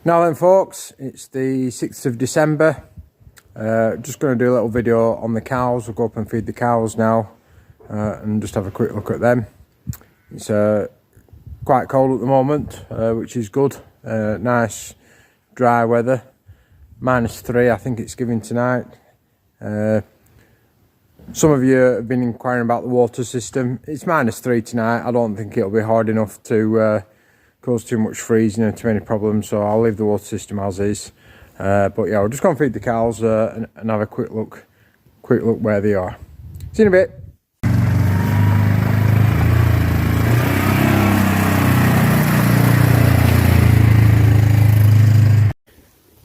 Now then folks, it's the 6th of December. Just going to do a little video on the cows. We'll go up and feed the cows now and just have a quick look at them. It's quite cold at the moment, which is good. Nice dry weather. -3 I think it's giving tonight. Some of you have been inquiring about the water system. It's -3 tonight. I don't think it'll be hard enough to cause too much freezing and too many problems, so I'll leave the water system as is. But yeah, we're just going to feed the cows and have a quick look where they are. See you in a bit.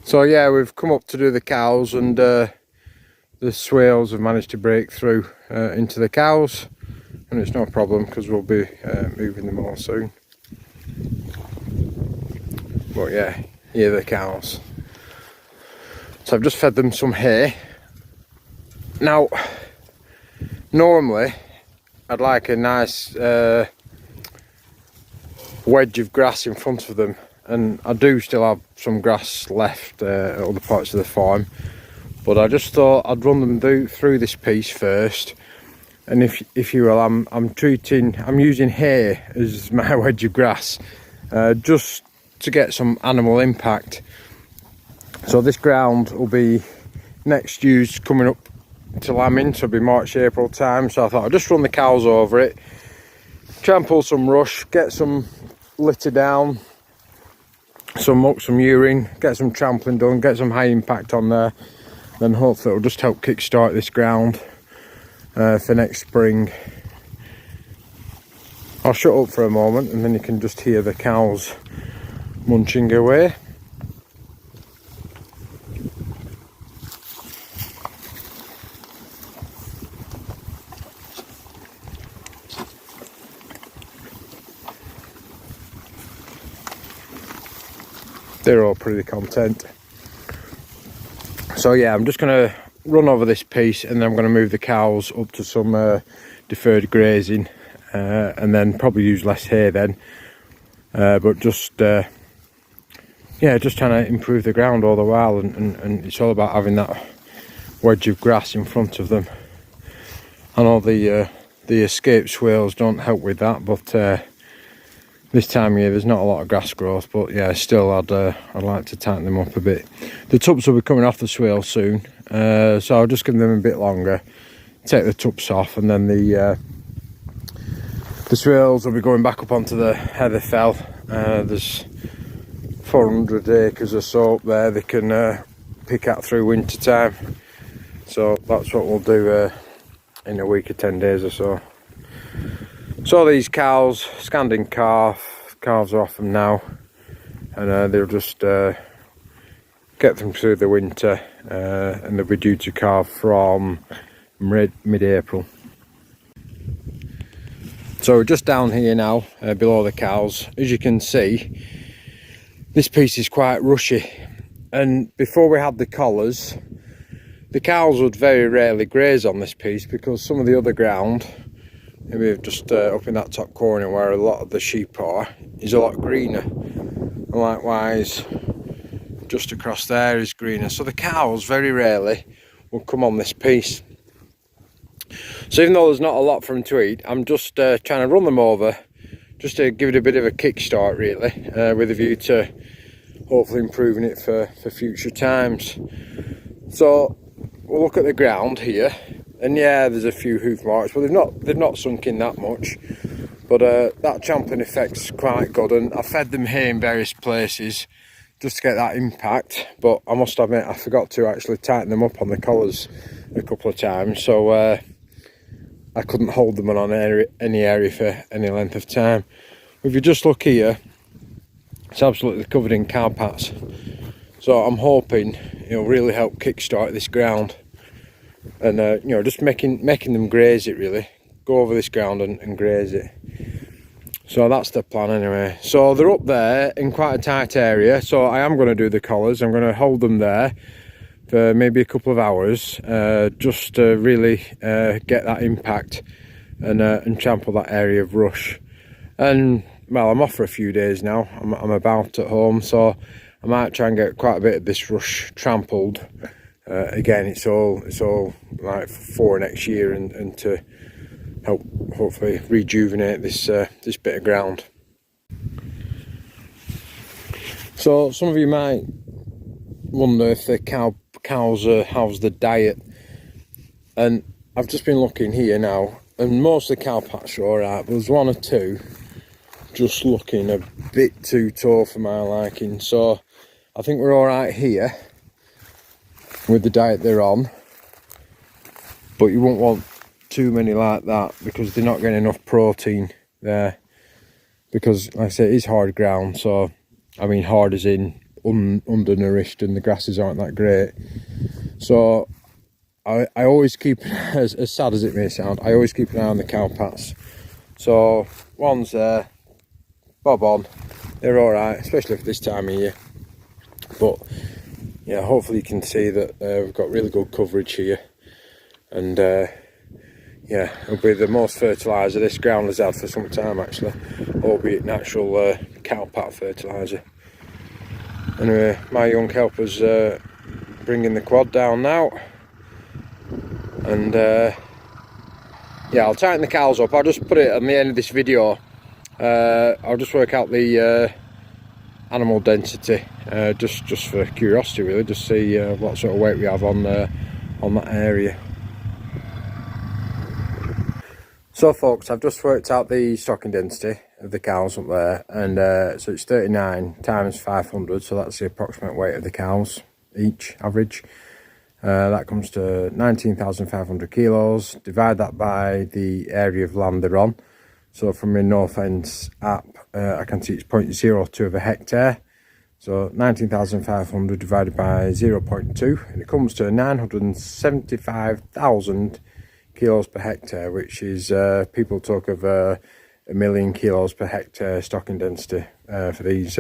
So yeah, we've come up to do the cows, and the swales have managed to break through into the cows, and it's no problem because we'll be moving them all soon. But yeah, here are the cows. So I've just fed them some hay. Now, normally I'd like a nice wedge of grass in front of them, and I do still have some grass left at other parts of the farm, but I just thought I'd run them through this piece first. And if you will, I'm using hay as my wedge of grass, just to get some animal impact. So this ground will be next used coming up to lambing, so it'll be March, April time. So I thought I'd just run the cows over it, try and pull some rush, get some litter down, some muck, some urine, get some trampling done, get some high impact on there. Then hopefully it'll just help kickstart this ground for next spring. I'll shut up for a moment and then you can just hear the cows munching away. They're all pretty content. So yeah, I'm just going to run over this piece and then I'm going to move the cows up to some deferred grazing, and then probably use less hay then, but just yeah, just trying to improve the ground all the while, and it's all about having that wedge of grass in front of them. I know the escape swales don't help with that, but this time of year there's not a lot of grass growth. But yeah, still I'd like to tighten them up a bit. The tubs will be coming off the swale soon, so I'll just give them a bit longer, take the tubs off, and then the swales will be going back up onto the heather fell. There's 400 acres or so up there they can pick at through winter time, so that's what we'll do in a week or 10 days or so. So these cows, Scandin calves are off them now, and they'll just get them through the winter, and they'll be due to calve from mid-April. So we're just down here now, below the cows. As you can see, this piece is quite rushy, and before we had the collars, the cows would very rarely graze on this piece because some of the other ground, maybe just up in that top corner where a lot of the sheep are, is a lot greener, and likewise just across there is greener. So the cows very rarely will come on this piece. So even though there's not a lot for them to eat, I'm just trying to run them over just to give it a bit of a kickstart really, with a view to hopefully improving it for future times. So we'll look at the ground here, and yeah, there's a few hoof marks, but they've not sunk in that much. But that champling effect's quite good, and I fed them hay in various places just to get that impact. But I must admit, I forgot to actually tighten them up on the collars a couple of times, so I couldn't hold them on any area for any length of time. If you just look here, it's absolutely covered in cow pats. So I'm hoping it'll really help kickstart this ground, and you know, just making them graze it really. Go over this ground and graze it. So that's the plan anyway. So they're up there in quite a tight area, so I am going to do the collars. I'm going to hold them there for maybe a couple of hours, just to really get that impact and trample that area of rush. And well, I'm off for a few days now. I'm about at home, so I might try and get quite a bit of this rush trampled. Again, it's all like for next year, and to help hopefully rejuvenate this this bit of ground. So some of you might wonder if the cows how's the diet, and I've just been looking here now, and most of the cow pats are alright, but there's one or two just looking a bit too tall for my liking. So I think we're alright here with the diet they're on, but you won't want too many like that because they're not getting enough protein there, because like I say, it is hard ground. So I mean hard as in undernourished, and the grasses aren't that great. So I always keep, as sad as it may sound, I always keep an eye on the cow pats. So one's there, bob on, they're alright, especially for this time of year. But yeah, hopefully you can see that we've got really good coverage here, and yeah, it'll be the most fertiliser this ground has had for some time actually, albeit natural cow pat fertiliser. Anyway, my young helper's bringing the quad down now, and yeah, I'll tighten the cows up. I'll just put it on the end of this video. I'll just work out the animal density, just for curiosity really, just see what sort of weight we have on that area. So folks, I've just worked out the stocking density of the cows up there, and so it's 39 times 500, so that's the approximate weight of the cows each, average. That comes to 19,500 kilos. Divide that by the area of land they're on. So from my North Ends app, I can see it's 0.02 of a hectare. So 19,500 divided by 0.2, and it comes to 975,000 kilos per hectare, which is, people talk of 1million kilos per hectare stocking density for these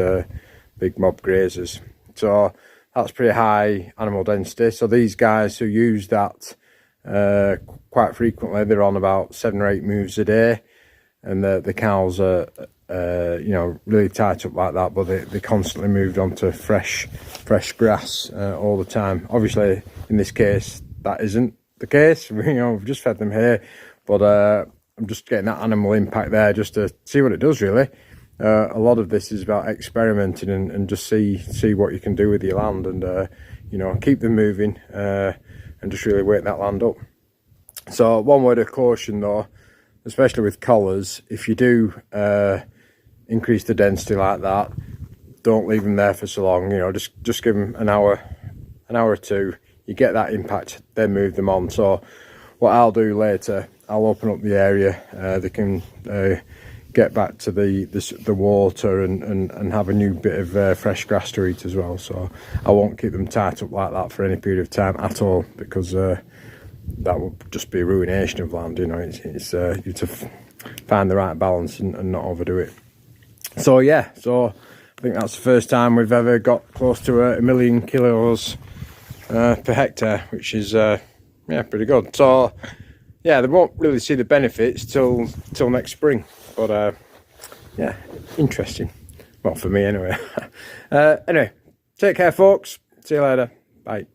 big mob grazers. So that's pretty high animal density. So these guys who use that quite frequently, they're on about 7 or 8 moves a day, and the cows are you know, really tight up like that, but they constantly moved on to fresh grass all the time. Obviously in this case that isn't the case, you know, we've just fed them here, but I'm just getting that animal impact there just to see what it does really. A lot of this is about experimenting and just see what you can do with your land, and you know, keep them moving and just really wake that land up. So one word of caution though, especially with collars, if you do increase the density like that, don't leave them there for so long. You know, just give them an hour or two, you get that impact, then move them on. So what I'll do later, I'll open up the area, they can get back to the water and have a new bit of fresh grass to eat as well. So I won't keep them tied up like that for any period of time at all, because that would just be a ruination of land. You know, it's you have to find the right balance and not overdo it. So yeah, so I think that's the first time we've ever got close to 1million kilos per hectare, which is yeah, pretty good. So yeah, they won't really see the benefits till next spring, but yeah, interesting. Well, for me anyway. Anyway, take care folks, see you later, bye.